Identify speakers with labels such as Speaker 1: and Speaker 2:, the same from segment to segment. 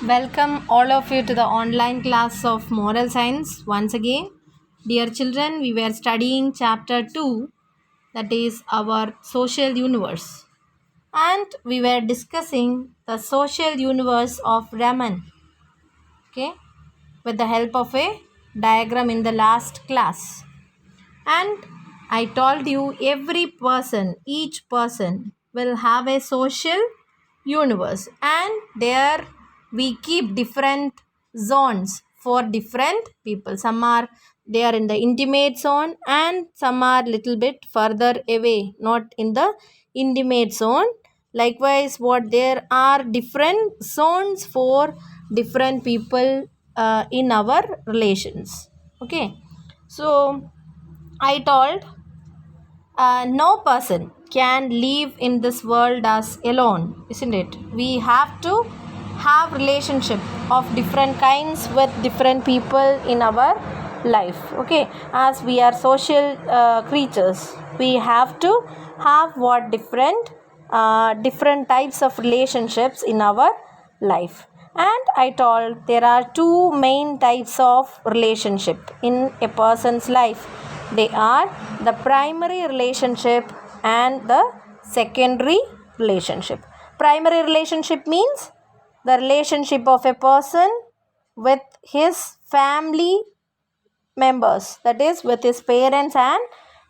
Speaker 1: Welcome all of you to the online class of moral science once again. Dear children, we were studying chapter 2, that is our social universe, and we were discussing the social universe of Raman, okay, with the help of a diagram in the last class. And I told you each person will have a social universe, and there we keep different zones for different people. Some are there in the intimate zone and some are little bit further away, not in the intimate zone. Likewise, what there are different zones for different people in our relations. Okay, so I told no person can live in this world as alone, isn't it? We have to have relationship of different kinds with different people in our life. Okay, as we are social creatures, we have to have what different types of relationships in our life. And I told there are two main types of relationship in a person's life. They are the primary relationship and the secondary relationship. Primary relationship means the relationship of a person with his family members, that is, with his parents and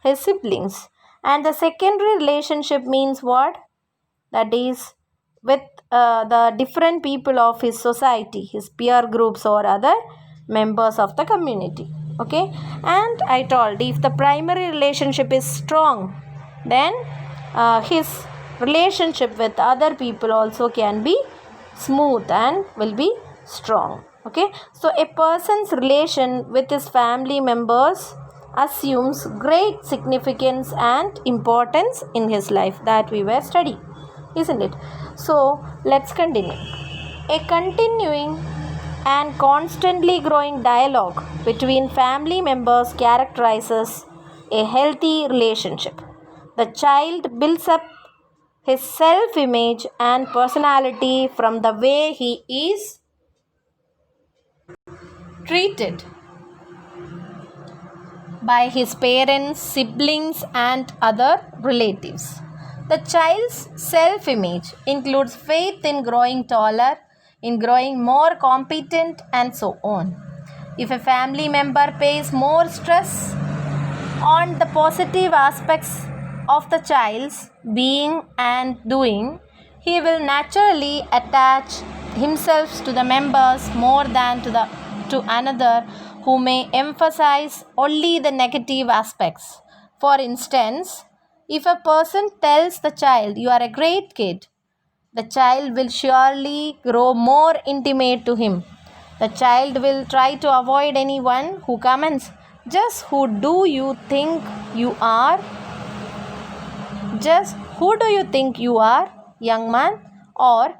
Speaker 1: his siblings. And the secondary relationship means what? That is, with the different people of his society, his peer groups or other members of the community. Okay, and I told if the primary relationship is strong, then his relationship with other people also can be smooth and will be strong. Okay, so a person's relation with his family members assumes great significance and importance in his life, that we were studying, isn't it? So let's continue. A continuing and constantly growing dialogue between family members characterizes a healthy relationship. The child builds up his self image and personality from the way he is treated by his parents, siblings, and other relatives. The child's self image includes faith in growing taller, in growing more competent, and so on. If a family member pays more stress on the positive aspects of the child's being and doing, he will naturally attach himself to the members more than to another who may emphasize only the negative aspects. For instance, if a person tells the child, "You are a great kid," the child will surely grow more intimate to him. The child will try to avoid anyone who comments, "Just who do you think you are? Just who do you think you are, young man?" Or,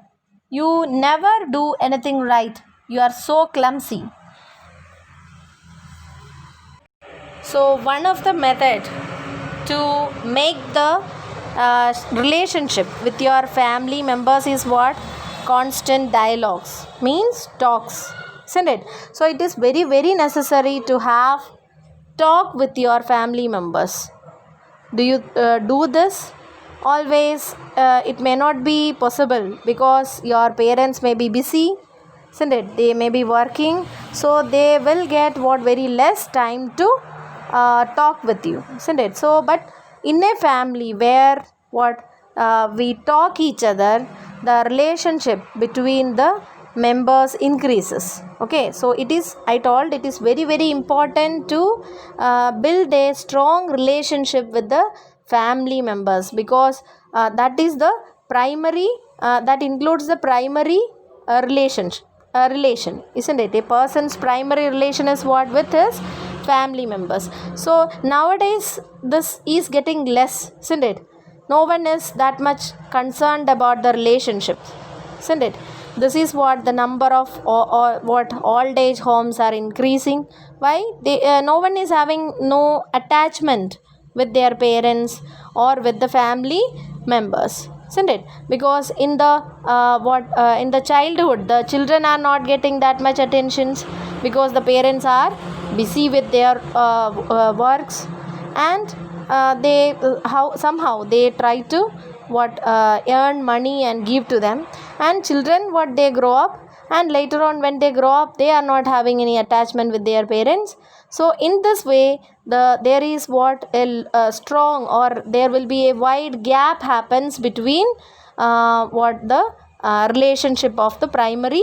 Speaker 1: "You never do anything right. You are so clumsy." So one of the method to make the relationship with your family members is what? Constant dialogues, means talks, isn't it? So it is very necessary to have talk with your family members. Do you do this? Always it may not be possible because your parents may be busy, isn't it? They may be working, so they will get what very less time to talk with you, isn't it? So but in a family where what we talk each other, the relationship between the members increases. Okay, so it is, I told, it is very important to build a strong relationship with the family members, because that is the primary that includes the primary relation, isn't it? A person's primary relation is what? With his family members. So nowadays this is getting less, isn't it? No one is that much concerned about the relationship, isn't it? This is what the number of or what old age homes are increasing. Why? No one is having no attachment with their parents or with the family members. isn't it? Because in the in the childhood, the children are not getting that much attentions because the parents are busy with their works, and they how somehow they try to earn money and give to them. And children, what they grow up, and later on when they grow up, they are not having any attachment with their parents. So in this way, there is a strong, or there will be a wide gap happens between the relationship of the primary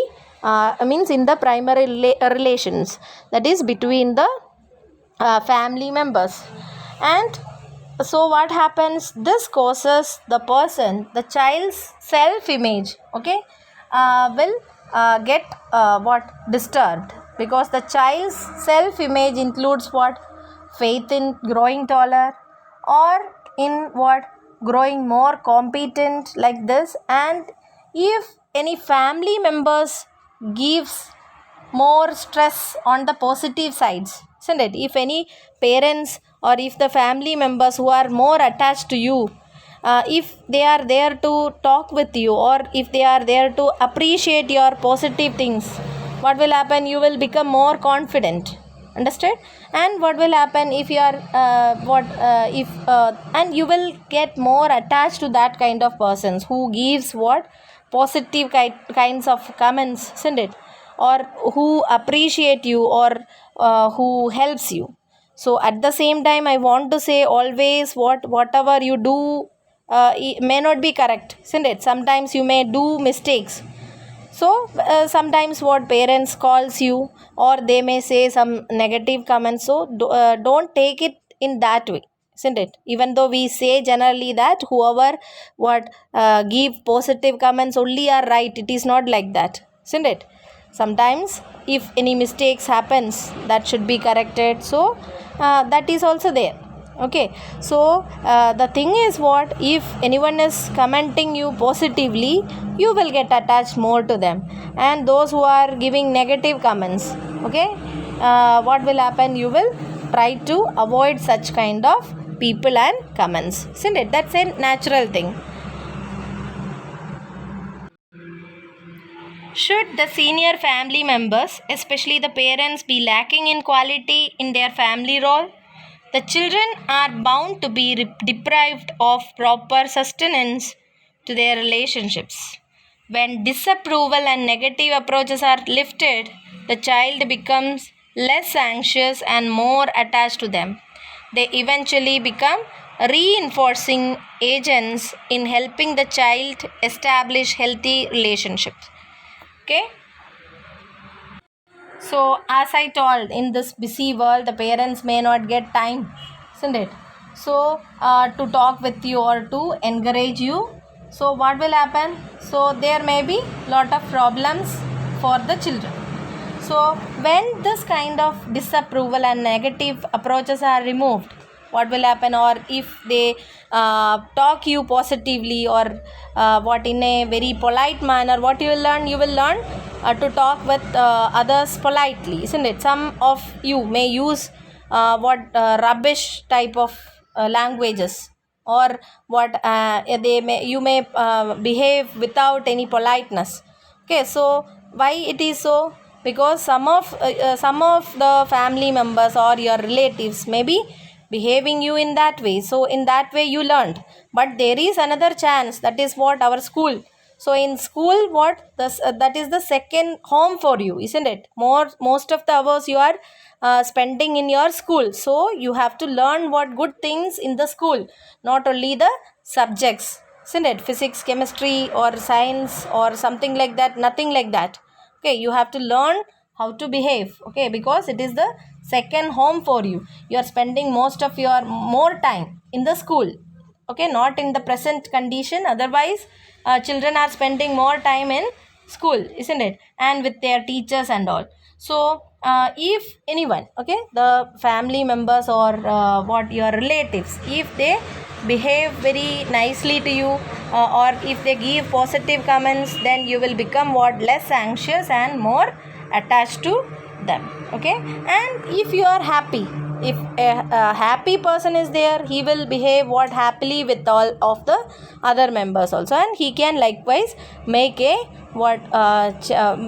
Speaker 1: means in the primary relations, that is between the family members. And so what happens, this causes the child's self image, okay, will get disturbed, because the child's self image includes faith in growing taller, or in growing more competent, like this. And if any family members gives more stress on the positive sides, isn't it? If any parents, or if the family members who are more attached to you, if they are there to talk with you, or if they are there to appreciate your positive things, what will happen? You will become more confident. Understood? And what will happen if you are and you will get more attached to that kind of persons who gives positive kinds of comments, isn't it? Or who appreciate you, or who helps you. So at the same time, I want to say, always whatever you do it may not be correct, isn't it? Sometimes you may do mistakes. So sometimes parents calls you, or they may say some negative comments, so don't take it in that way, isn't it? Even though we say generally that whoever give positive comments only are right, it is not like that, isn't it? Sometimes if any mistakes happens, that should be corrected. So that is also there. Okay, so the thing is, if anyone is commenting you positively, you will get attached more to them. And those who are giving negative comments, okay, what will happen? You will try to avoid such kind of people and comments, isn't it? That's a natural thing. Should the senior family members, especially the parents, be lacking in quality in their family role? The children are bound to be deprived of proper sustenance to their relationships. When disapproval and negative approaches are lifted, the child becomes less anxious and more attached to them. They eventually become reinforcing agents in helping the child establish healthy relationships. Okay? So, as I told, in this busy world, the parents may not get time, isn't it? So, to talk with you or to encourage you. So, what will happen? So, there may be lot of problems for the children. So, when this kind of disapproval and negative approaches are removed, what will happen? Or if they talk you positively, or in a very polite manner, what you will learn? You will learn to talk with others politely, isn't it? Some of you may use rubbish type of languages, or you may behave without any politeness. Okay, so why it is so? Because some of the family members or your relatives may be behaving you in that way. So in that way you learned. But there is another chance, that is our school. So in school, that is the second home for you, isn't it? Most of the hours you are spending in your school. So you have to learn good things in the school, not only the subjects, isn't it? Physics, chemistry, or science, or something like that. Nothing like that. Okay, you have to learn how to behave. Okay, because it is the second home for you. You are spending most of your more time in the school. Okay, not in the present condition. Otherwise, children are spending more time in school, isn't it? And with their teachers and all. So if anyone, okay, the family members, or your relatives, if they behave very nicely to you, or if they give positive comments, then you will become less anxious and more attached to them. Okay, and if you are happy, if a happy person is there, he will behave what happily with all of the other members also, and he can likewise make a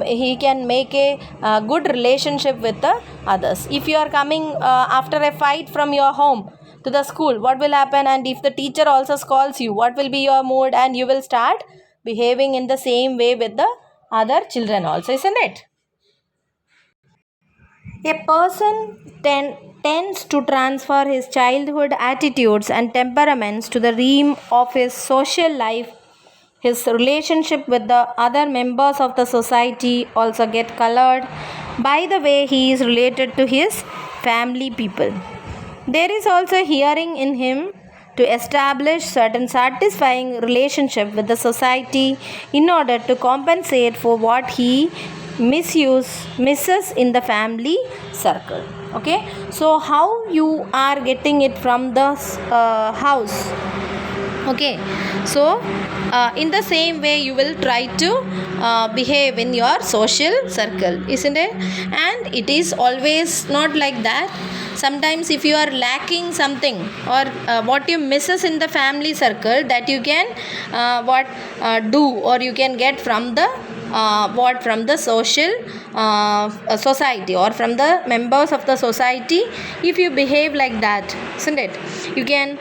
Speaker 1: he can make a good relationship with the others. If you are coming after a fight from your home to the school, what will happen? And if the teacher also scolds you, what will be your mood? And you will start behaving in the same way with the other children also, isn't it? A person tends to transfer his childhood attitudes and temperaments to the realm of his social life. His relationship with the other members of the society also get colored by the way he is related to his family people. There is also hearing in him to establish certain satisfying relationship with the society in order to compensate for what he misses in the family circle. Okay, so how you are getting it from the house? Okay, so in the same way you will try to behave in your social circle, isn't it? And it is always not like that. Sometimes if you are lacking something, or what you misses in the family circle, that you can do, or you can get from the from the social society, or from the members of the society. If you behave like that, isn't it, you can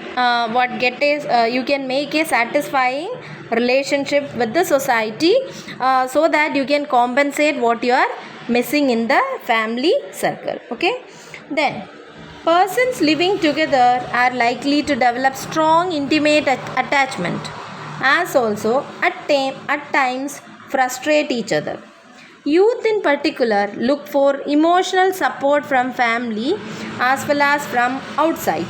Speaker 1: you can make a satisfying relationship with the society, so that you can compensate what you are missing in the family circle. Okay, then persons living together are likely to develop strong intimate attachment, as also at times frustrate each other. Youth in particular look for emotional support from family as well as from outside.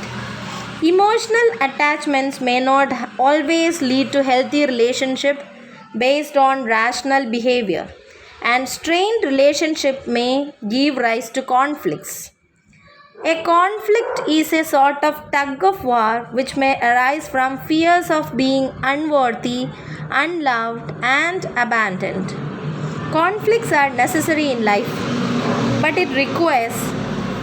Speaker 1: Emotional attachments may not always lead to healthy relationship based on rational behavior, and strained relationship may give rise to conflicts. A conflict is a sort of tug of war which may arise from fears of being unworthy, unloved, and abandoned. Conflicts are necessary in life, but it requires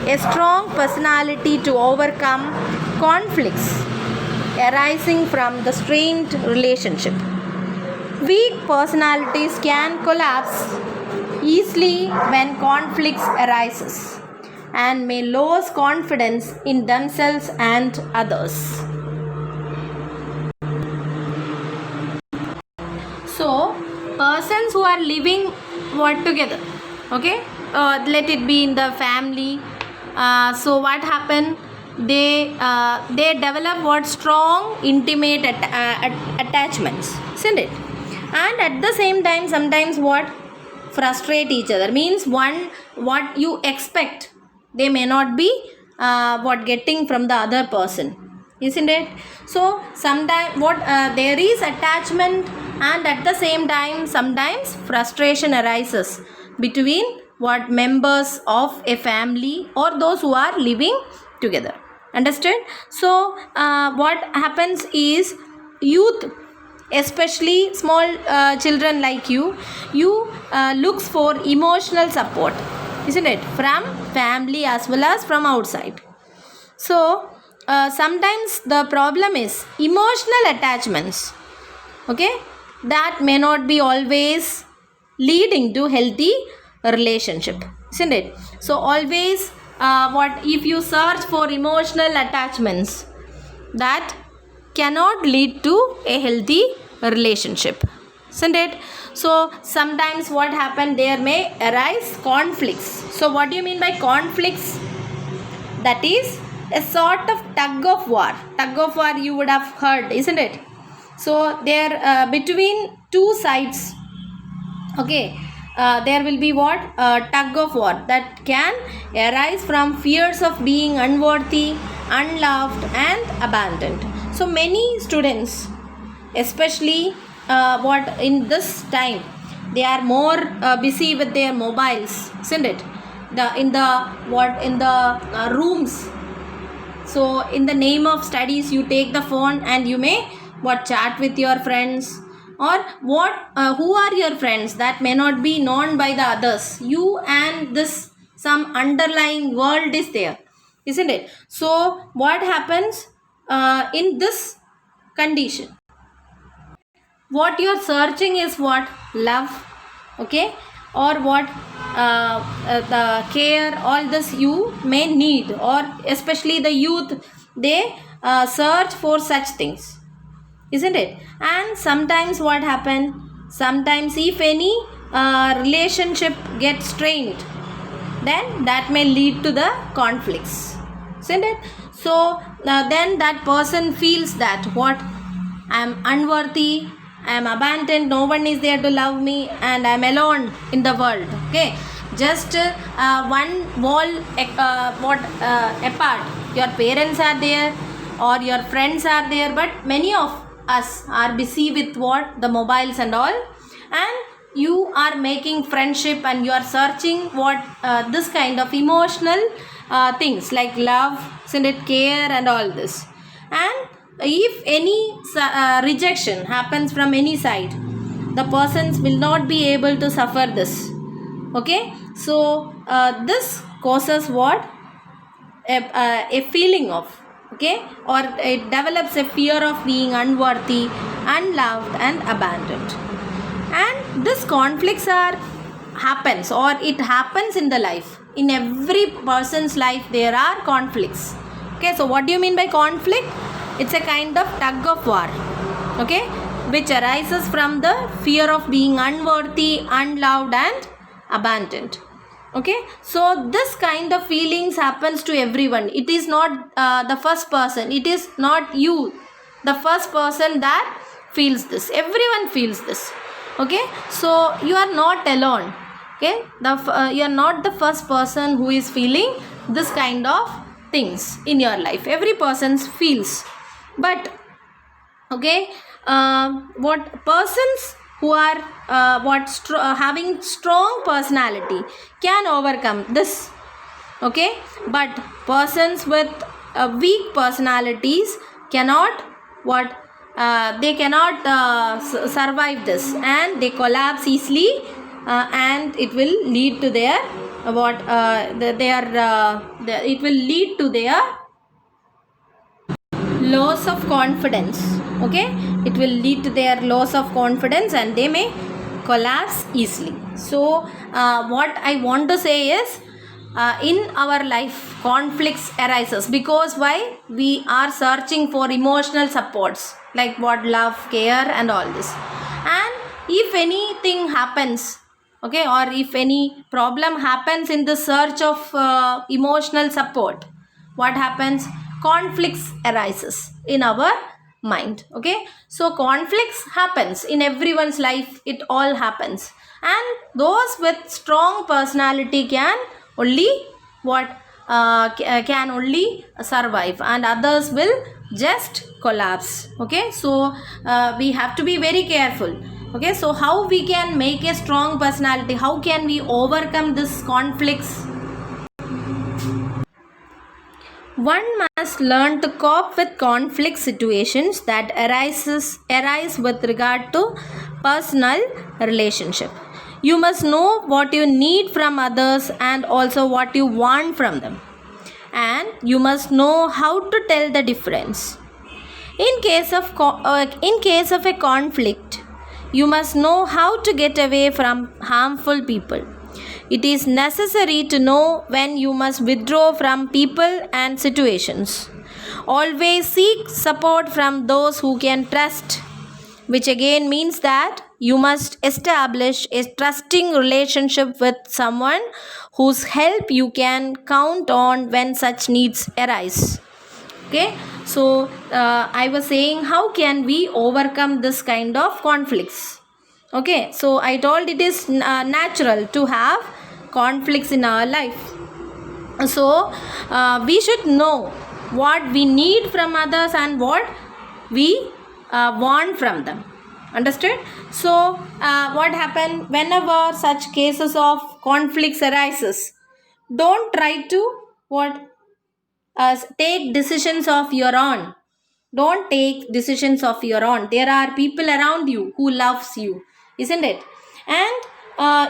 Speaker 1: a strong personality to overcome conflicts arising from the strained relationship. Weak personalities can collapse easily when conflicts arises, and may lose confidence in themselves and others. So, persons who are living together, okay, let it be in the family. So what happen? They develop strong intimate attachments, isn't it? And at the same time, sometimes frustrate each other, means what you expect, they may not be getting from the other person, isn't it? So sometimes there is attachment, and at the same time sometimes frustration arises between members of a family, or those who are living together. Understood? So what happens is, youth, especially small children like you looks for emotional support, isn't it, from family as well as from outside. So sometimes the problem is emotional attachments, okay, that may not be always leading to healthy relationship, isn't it? So always if you search for emotional attachments, that cannot lead to a healthy relationship, isn't it? So sometimes what happen, there may arise conflicts. So what do you mean by conflicts? That is a sort of tug of war. You would have heard, isn't it? So there between two sides, okay, there will be tug of war that can arise from fears of being unworthy, unloved, and abandoned. So many students, especially in this time, they are more busy with their mobiles, isn't it? In the rooms. So in the name of studies, you take the phone and you may chat with your friends, or who are your friends, that may not be known by the others. You and this some underlying world is there. isn't it? So what happens in this condition? What you are searching is what? Love, okay, or what? The care, all this you may need, or especially the youth, they search for such things, isn't it? And sometimes what happen, sometimes if any relationship gets strained, then that may lead to the conflicts, isn't it? So then that person feels that what, I am unworthy, I am abandoned, no one is there to love me, and I am alone in the world. Okay, just one wall apart, your parents are there or your friends are there, but many of us are busy with what, the mobiles and all, and you are making friendship and you are searching what, this kind of emotional things like love, isn't care and all this. And if any rejection happens from any side, the persons will not be able to suffer this. Okay, so this causes what, a feeling of, okay, or it develops a fear of being unworthy, unloved and abandoned. And this conflicts are happens, or it happens in the life, in every person's life there are conflicts. Okay, so what do you mean by conflict? It's a kind of tug of war, okay, which arises from the fear of being unworthy, unloved and abandoned. Okay, so this kind of feelings happens to everyone. It is not the first person, it is not you the first person that feels this, everyone feels this. Okay, so you are not alone. Okay, you are not the first person who is feeling this kind of things in your life, every person feels. But okay, what persons who are having strong personality can overcome this. Okay, but persons with weak personalities cannot what, they cannot survive this, and they collapse easily, and it will lead to their it will lead to their loss of confidence. Okay, it will lead to their loss of confidence and they may collapse easily. So what I want to say is, in our life conflicts arises because why, we are searching for emotional supports like what, love, care and all this. And if anything happens, okay, or if any problem happens in the search of emotional support, what happens, conflicts arises in our mind. Okay, so conflicts happens in everyone's life, it all happens, and those with strong personality can only what, can only survive, and others will just collapse. Okay, so we have to be very careful. Okay, so how we can make a strong personality, how can we overcome this conflicts? One must learn to cope with conflict situations that arise with regard to personal relationship. You must know what you need from others and also what you want from them. And you must know how to tell the difference. In case of a conflict, you must know how to get away from harmful people. It is necessary to know when you must withdraw from people and situations. Always seek support from those who can trust, which again means that you must establish a trusting relationship with someone whose help you can count on when such needs arise. Okay, so I was saying, how can we overcome this kind of conflicts? Okay, so I told it is natural to have conflicts in our life. So we should know what we need from others and what we want from them. Understood? So what happen whenever such cases of conflicts arises? Don't try to what, take decisions of your own. Don't take decisions of your own. There are people around you who loves you, isn't it? And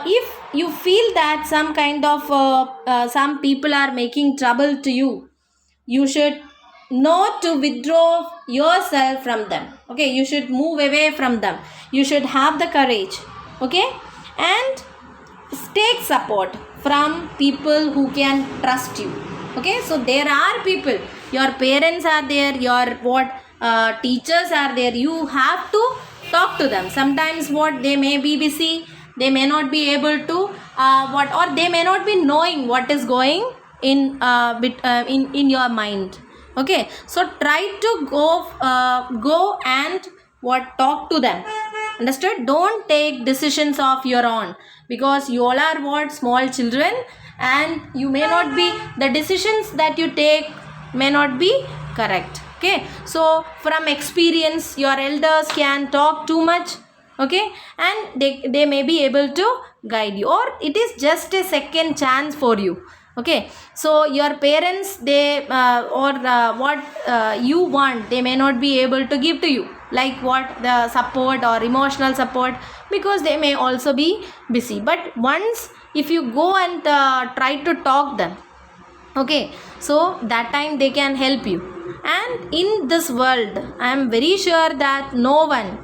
Speaker 1: if you feel that some kind of some people are making trouble to you, you should know to withdraw yourself from them. Okay, you should move away from them. You should have the courage. Okay, and take support from people who can trust you. Okay, so there are people, your parents are there, your teachers are there. You have to talk to them. Sometimes they may be busy, they may not be able to or they may not be knowing what is going in your mind. Okay, so try to go and talk to them. Understood? Don't take decisions of your own, because you all are small children, and you may not be, the decisions that you take may not be correct. Okay, so from experience your elders can talk too much. Okay, and they may be able to guide you, or it is just a second chance for you. Okay, so your parents, they what you want, they may not be able to give to you, like the support or emotional support, because they may also be busy. But once if you go and try to talk them, okay, so that time they can help you. And in this world, I am very sure that no one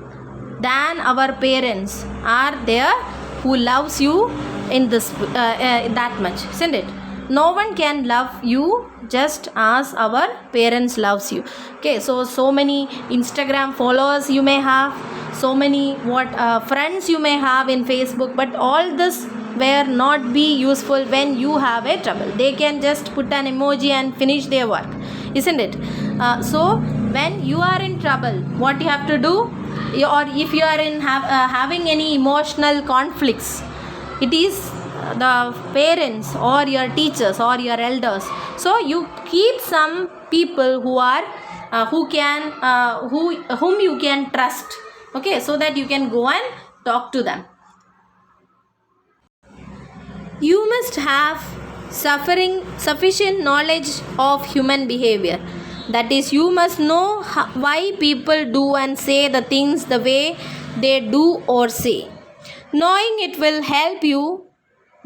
Speaker 1: than our parents are there who loves you in this that much, isn't it? No one can love you just as our parents loves you. Okay, so many Instagram followers you may have, so many friends you may have in Facebook, but all this will not be useful when you have a trouble. They can just put an emoji and finish their work, isn't it? So when you are in trouble, what you have to do, or if you are in having any emotional conflicts, it is the parents or your teachers or your elders. So you keep some people whom you can trust. Okay, so that you can go and talk to them. You must have sufficient knowledge of human behavior. That is, you must know why people do and say the things the way they do or say. Knowing it will help you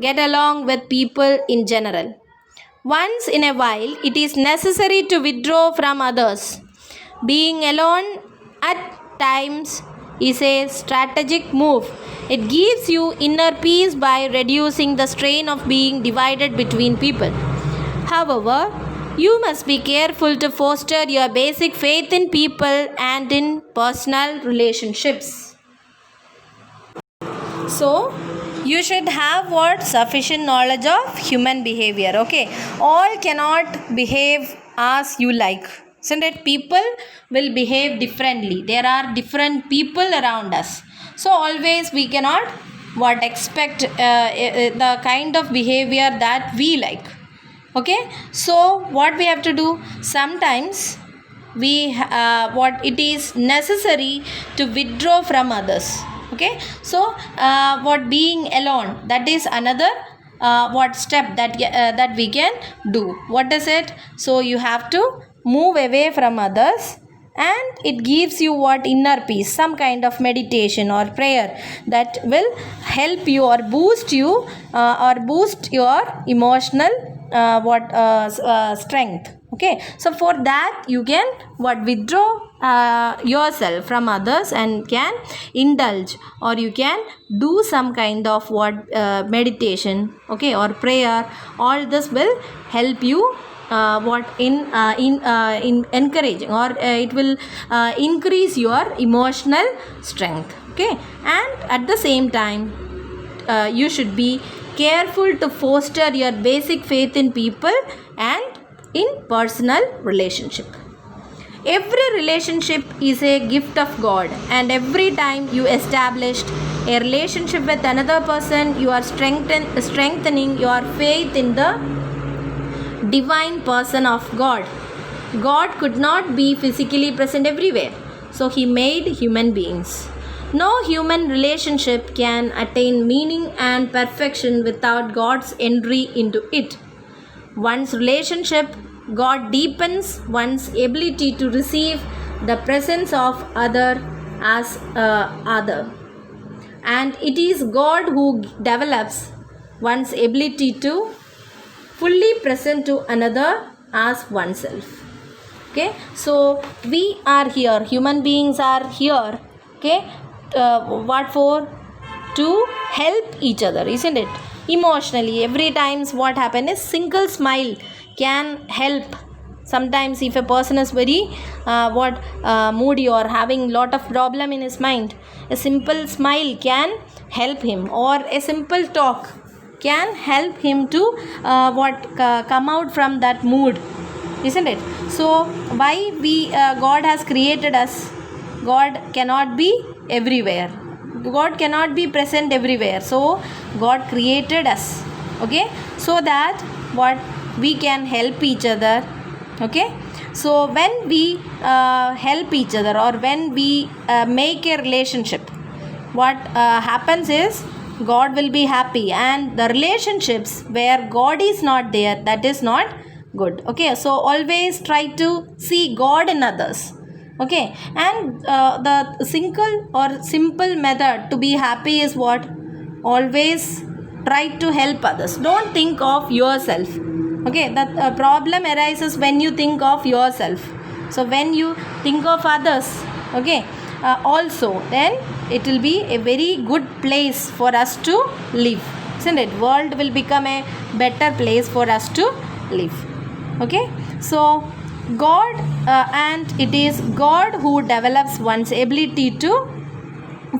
Speaker 1: get along with people in general. Once in a while, it is necessary to withdraw from others. Being alone at times is a strategic move. It gives you inner peace by reducing the strain of being divided between people. However, you must be careful to foster your basic faith in people and in personal relationships. So, you should have sufficient knowledge of human behavior. Okay, all cannot behave as you like, isn't it? People will behave differently. There are different people around us, so always we cannot expect the kind of behavior that we like. Okay, so what we have to do, sometimes it is necessary to withdraw from others. Okay, so being alone, that is another step that we can do. What is it? So you have to move away from others, and it gives you inner peace, some kind of meditation or prayer that will help you or boost you or boost your emotional strength. Okay, so for that you can withdraw yourself from others and can indulge, or you can do some kind of meditation, okay, or prayer. All this will help you in encouraging, or it will increase your emotional strength. Okay, and at the same time you should be careful to foster your basic faith in people and in personal relationship. Every relationship is a gift of God, and every time you established a relationship with another person, you are strengthening your faith in the divine person of God. God could not be physically present everywhere, so He made human beings. No human relationship can attain meaning and perfection without God's entry into it. One's relationship, God deepens one's ability to receive the presence of other as other. And it is God who develops one's ability to fully present to another as oneself. Okay, so we are here, human beings are here, okay, what for? To help each other, isn't it? Emotionally, every times what happen is single smile can help. Sometimes if a person is very moody or having lot of problem in his mind, a simple smile can help him, or a simple talk can help him to come out from that mood, isn't it? So why we God has created us? God cannot be everywhere, God cannot be present everywhere, so God created us, okay, so that what we can help each other. Okay, so when we help each other, or when we make a relationship, what happens is God will be happy, and the relationships where God is not there, that is not good. Okay, so always try to see God in others. Okay, and the simple method to be happy is what? Always try to help others, don't think of yourself. Okay, that problem arises when you think of yourself. So when you think of others, okay, also then it will be a very good place for us to live, isn't it? World will become a better place for us to live. Okay, so God and it is God who develops one's ability to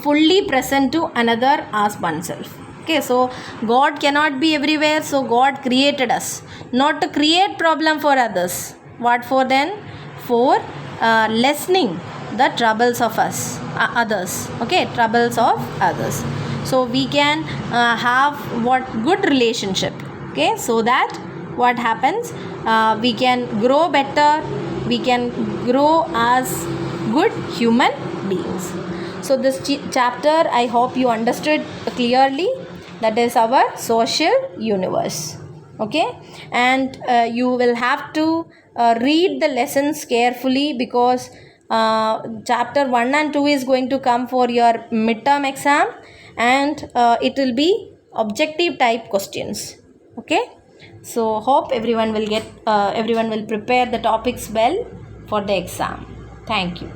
Speaker 1: fully present to another as oneself. Okay, so God cannot be everywhere, so God created us not to create problem for others. What for then? For lessening the troubles of us, others. Okay, troubles of others. So we can have what good relationship. Okay, so that what happens? We can grow better. We can grow as good human beings. So this chapter, I hope you understood clearly. That is our social universe. Okay, and you will have to read the lessons carefully, because chapter 1 and 2 is going to come for your midterm exam, and it will be objective type questions. Okay, so hope everyone will prepare the topics well for the exam. Thank you.